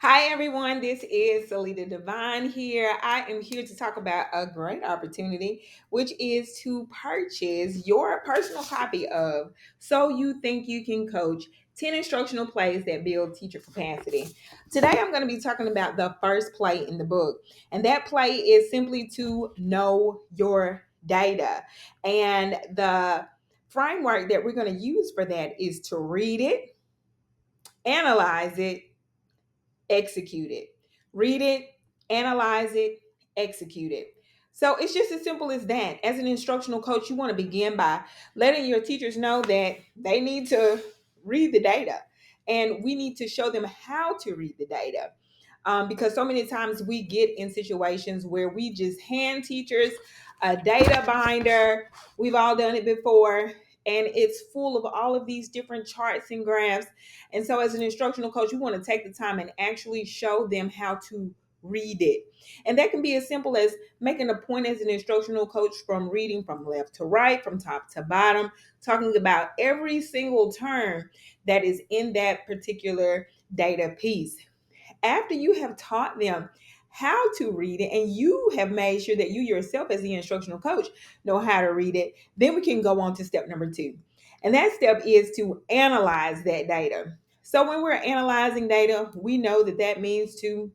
Hi, everyone. This is Salita Divine here. I am here to talk about a great opportunity, which is to purchase your personal copy of So You Think You Can Coach 10 Instructional Plays That Build Teacher Capacity. Today, I'm going to be talking about the first play in the book, and that play is simply to know your data. And the framework that we're going to use for that is to read it, analyze it, execute it. Read it, analyze it, execute it. So it's just as simple as that. As an instructional coach, you want to begin by letting your teachers know that they need to read the data, and we need to show them how to read the data. Because so many times we get in situations where we just hand teachers a data binder. We've all done it before, and it's full of all of these different charts and graphs. And so, as an instructional coach, you want to take the time and actually show them how to read it. And that can be as simple as making a point as an instructional coach from reading from left to right, from top to bottom, talking about every single term that is in that particular data piece. After you have taught them how to read it and you have made sure that you yourself, as the instructional coach, know how to read it, then we can go on to step number two. And that step is to analyze that data. So when we're analyzing data, we know that that means to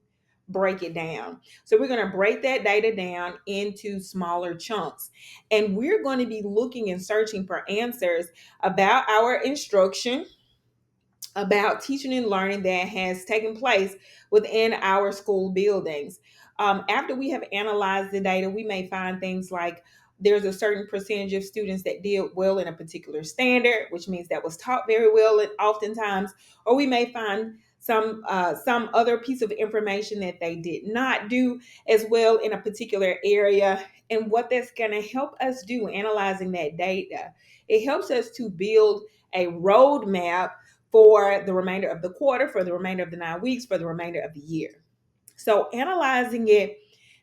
break it down. So we're going to break that data down into smaller chunks. And we're going to be looking and searching for answers about our instruction, about teaching and learning that has taken place within our school buildings. After we have analyzed the data, we may find things like there's a certain percentage of students that did well in a particular standard, which means that was taught very well and oftentimes, or we may find some other piece of information that they did not do as well in a particular area. And what that's going to help us do, analyzing that data, it helps us to build a roadmap for the remainder of the quarter, for the remainder of the 9 weeks, for the remainder of the year. So analyzing it,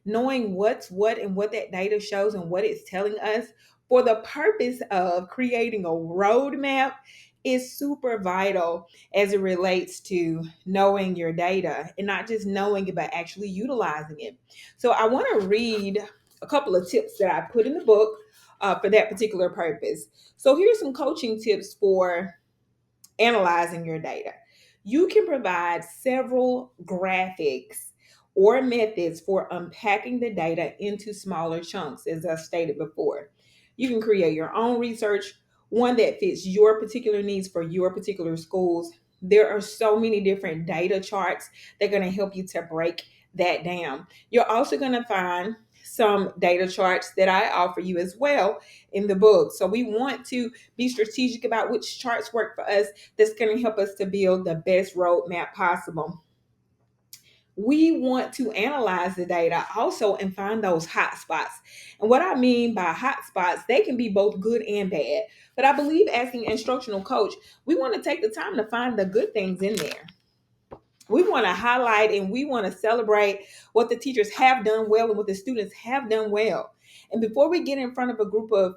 knowing what's what and what that data shows and what it's telling us for the purpose of creating a roadmap is super vital as it relates to knowing your data and not just knowing it, but actually utilizing it. So I want to read a couple of tips that I put in the book for that particular purpose. So here's some coaching tips for analyzing your data. You can provide several graphics or methods for unpacking the data into smaller chunks, as I stated before. You can create your own research, one that fits your particular needs for your particular schools. There are so many different data charts that are going to help you to break that down. You're also going to find some data charts that I offer you as well in the book. So we want to be strategic about which charts work for us that's going to help us to build the best roadmap possible. We want to analyze the data also and find those hot spots. And what I mean by hot spots, they can be both good and bad. But I believe as the instructional coach, we want to take the time to find the good things in there. We want to highlight and we want to celebrate what the teachers have done well and what the students have done well. And before we get in front of a group of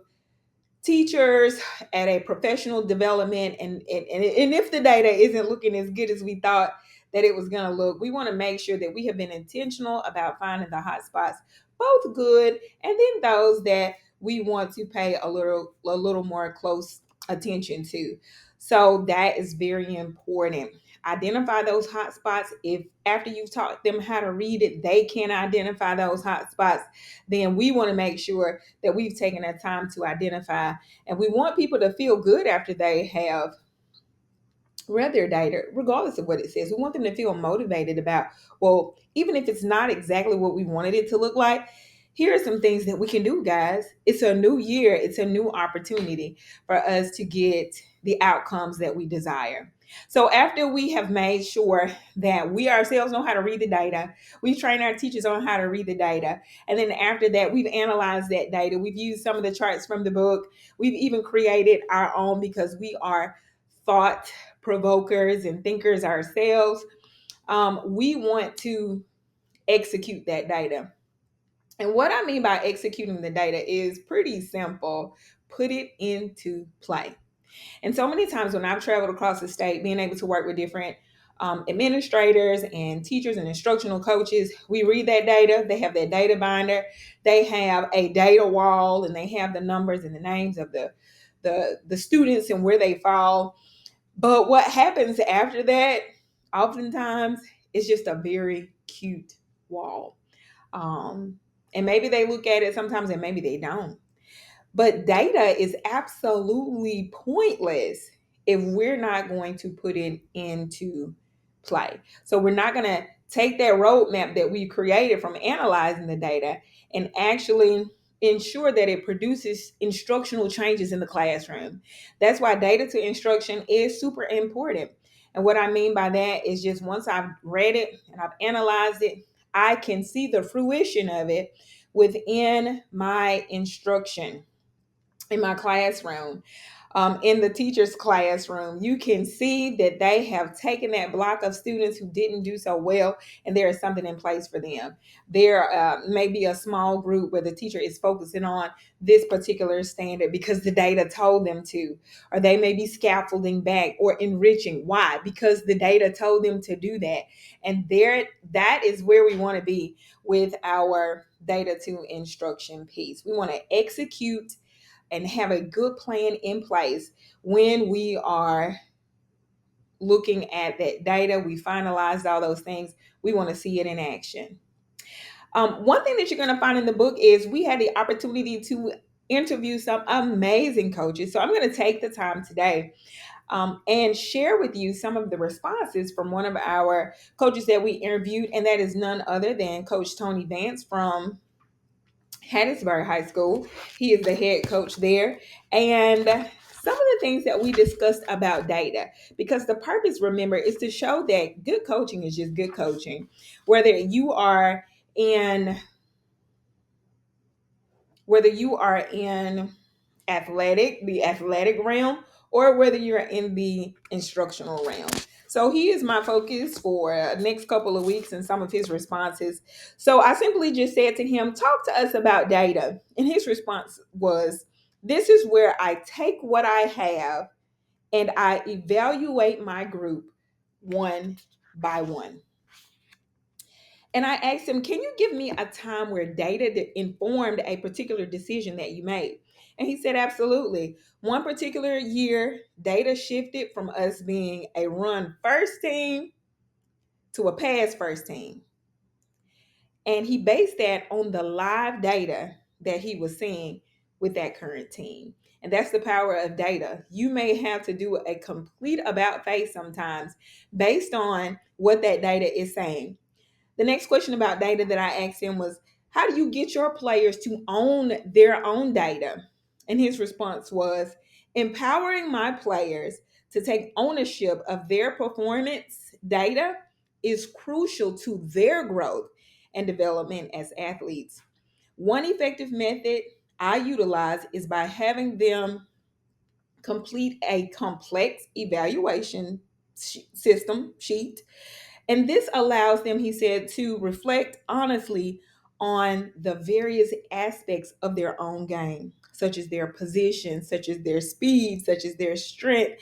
teachers at a professional development and if the data isn't looking as good as we thought that it was going to look, we want to make sure that we have been intentional about finding the hot spots, both good and then those that we want to pay a little more close attention to. So that is very important. Identify those hot spots. If after you've taught them how to read it, they can identify those hot spots, then we want to make sure that we've taken that time to identify. And we want people to feel good after they have read their data, regardless of what it says. We want them to feel motivated about, well, even if it's not exactly what we wanted it to look like, here are some things that we can do, guys. It's a new year, it's a new opportunity for us to get the outcomes that we desire. So, after we have made sure that we ourselves know how to read the data, we train our teachers on how to read the data, and then after that, we've analyzed that data, we've used some of the charts from the book, we've even created our own because we are thought provokers and thinkers ourselves. We want to execute that data. And what I mean by executing the data is pretty simple: put it into play. And so many times when I've traveled across the state, being able to work with different administrators and teachers and instructional coaches, we read that data. They have that data binder. They have a data wall, and they have the numbers and the names of the students and where they fall. But what happens after that, oftentimes, is just a very cute wall. Um, and maybe they look at it sometimes, and maybe they don't. But data is absolutely pointless if we're not going to put it into play. So we're not going to take that roadmap that we created from analyzing the data and actually ensure that it produces instructional changes in the classroom. That's why data to instruction is super important. And what I mean by that is just once I've read it and I've analyzed it, I can see the fruition of it within my instruction in my classroom, in the teacher's classroom. You can see that they have taken that block of students who didn't do so well, and there is something in place for them. There may be a small group where the teacher is focusing on this particular standard because the data told them to, or they may be scaffolding back or enriching. Why? Because the data told them to do that. And there, that is where we want to be with our data to instruction piece. We want to execute and have a good plan in place when we are looking at that data. We finalized all those things. We want to see it in action. One thing that you're going to find in the book is we had the opportunity to interview some amazing coaches. So I'm going to take the time today and share with you some of the responses from one of our coaches that we interviewed, and that is none other than Coach Tony Vance from Hattiesburg High School. He is the head coach there. And some of the things that we discussed about data, because the purpose, remember, is to show that good coaching is just good coaching. Whether you are in the athletic realm, or whether you're in the instructional realm. So he is my focus for next couple of weeks and some of his responses. So I simply just said to him, talk to us about data. And his response was, this is where I take what I have and I evaluate my group one by one. And I asked him, can you give me a time where data that informed a particular decision that you made? And he said, absolutely. One particular year, data shifted from us being a run first team to a pass first team. And he based that on the live data that he was seeing with that current team. And that's the power of data. You may have to do a complete about face sometimes based on what that data is saying. The next question about data that I asked him was, how do you get your players to own their own data? And his response was, empowering my players to take ownership of their performance data is crucial to their growth and development as athletes. One effective method I utilize is by having them complete a complex evaluation system sheet, and this allows them, he said, to reflect honestly on the various aspects of their own game, such as their position, such as their speed, such as their strength,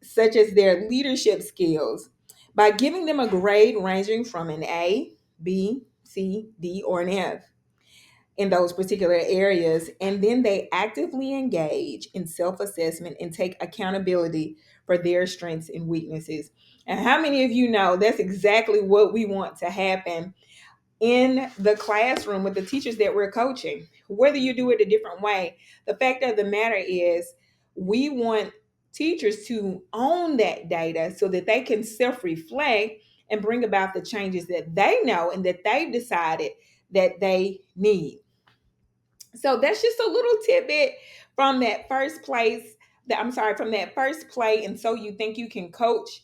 such as their leadership skills. By giving them a grade ranging from an A, B, C, D, or an F in those particular areas, and then they actively engage in self-assessment and take accountability for their strengths and weaknesses. And how many of you know that's exactly what we want to happen in the classroom with the teachers that we're coaching? Whether you do it a different way, the fact of the matter is we want teachers to own that data so that they can self-reflect and bring about the changes that they know and that they've decided that they need. So that's just a little tidbit from that first place from that first play. And so you think you can coach,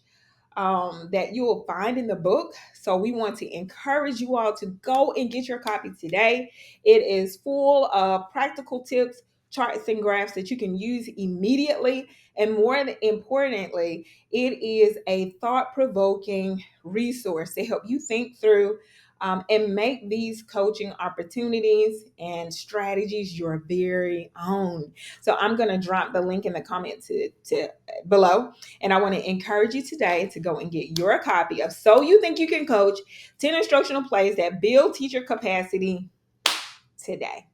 that you will find in the book. So we want to encourage you all to go and get your copy today. It is full of practical tips, charts, and graphs that you can use immediately. And more importantly, it is a thought provoking resource to help you think through and make these coaching opportunities and strategies your very own. So I'm going to drop the link in the comment to below. And I want to encourage you today to go and get your copy of So You Think You Can Coach 10 Instructional Plays That Build Teacher Capacity today.